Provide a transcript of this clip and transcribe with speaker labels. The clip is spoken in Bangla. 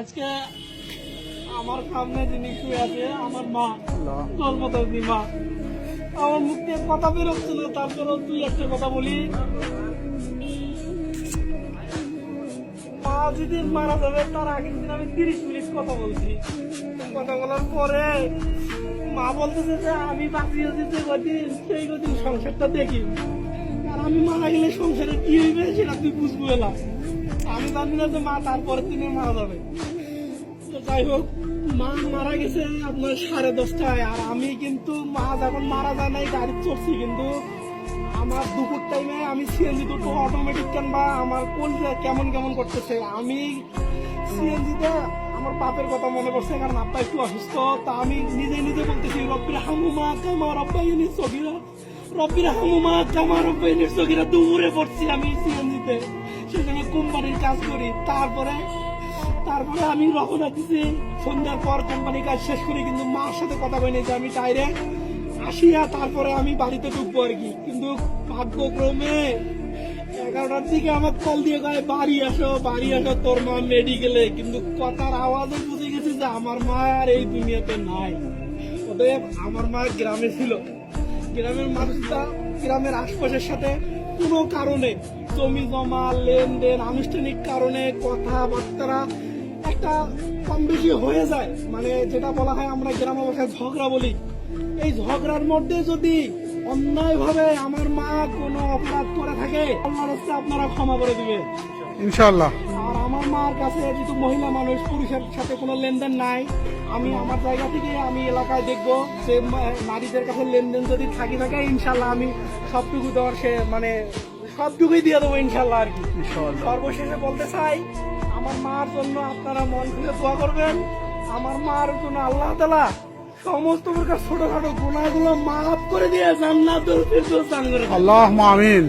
Speaker 1: আজকে আমার সামনে যিনি শুয়ে আছে আমার মা, জন্মদাত্রী মা। আমার মুখ দিয়ে কথা বেরোচ্ছে না, তারপরেও তুই একটা কথা বলি। মা যেদিন মারা যাবে তার আগের দিন আমি 30 মিনিট কথা বলছি। কথা বলার পরে মা বলতেছে যে আমি বাঁচিয়ে দিতে কদিন সেই কদিন সংসারটা দেখি, আর আমি মারা গেলে সংসারে কি হইবে সেটা তুই বুঝবো না। আমি জানি না যে মা তারপরের দিনে মারা যাবে। তো যাই হোক, মা মারা গেছে আপনার 10:30টায়, আর আমি কিন্তু মা যখন মারা যায় নাই গাড়ি চড়ছি, কিন্তু আমার দুপুর টাইমে আমি সিএনজি দুটো অটোমেটিক কিংবা আমার কলজা কেমন কেমন করতেছে। আমি সিএনজিতে আমার বাপের কথা মনে পড়ছে, কারণ আব্বা একটু অসুস্থ। তা আমি নিজে নিজে বলতেছি রব্বির হামুমা কামা রব্বাইনি সগীরা, রব্বির হামুমা কামা রব্বাইনি সগীরা। দৌড়ে পড়ছি আমি সিএনজিতে, সেখানে কোম্পানির কাজ করি। তারপরে আমি রওনা দিছি সন্ধ্যার পর কোম্পানির কাজ শেষ করি, কিন্তু মার সাথে কথা বলি যে আমি ডাইরেক্ট আসিয়া তারপরে আমি বাড়িতে ঢুকবো আর কি। কিন্তু ভাগ্যক্রমে 11টার দিকে আমার কল দিয়ে গায়ে বাড়ি আসো তোর মা মেডিকেলে। কিন্তু কথার আওয়াজে বুঝে গেছে যে আমার মা আর এই দুনিয়াতে নাই। অতএব আমার মা গ্রামে ছিল। গ্রামের মানুষরা গ্রামের আশপাশের সাথে কোনো কারণে জমি জমা লেনদেন আনুষ্ঠানিক কারণে কথাবার্তা একটা কম বেশি হয়ে যায়, মানে যেটা বলা হয় আমরা গ্রাম ভাষায় ঝগড়া বলি। এই ঝগড়ার মধ্যে যদি অন্যায় ভাবে আমার মা কোনো অপরাধ করে থাকে, আল্লাহর রাস্তায় আপনারা ক্ষমা করে দিবে
Speaker 2: ইনশাআল্লাহ।
Speaker 1: আর আমার মার কাছে যেহেতু মহিলা মানুষ, পুরুষের সাথে কোনো লেনদেন নাই, আমি আমার জায়গা থেকে আমি এলাকায় দেখবো যে নারীদের কাছে লেনদেন যদি থাকে ইনশাল্লাহ আমি সবটুকু দেওয়ার মানে সবটুকুই দিয়ে দেবো ইনশাল্লাহ আর কি। সর্বশেষে বলতে চাই, আমার মার জন্য আপনারা মন খুলে দোয়া করবেন। আমার মার জন্য আল্লাহ তাআলা সমস্ত প্রকার ছোটখাটো গুনাহগুলো মাফ করে দিয়ে জান্নাতুল ফিরদৌস দান করে।
Speaker 2: আল্লাহুম্মা আমিন।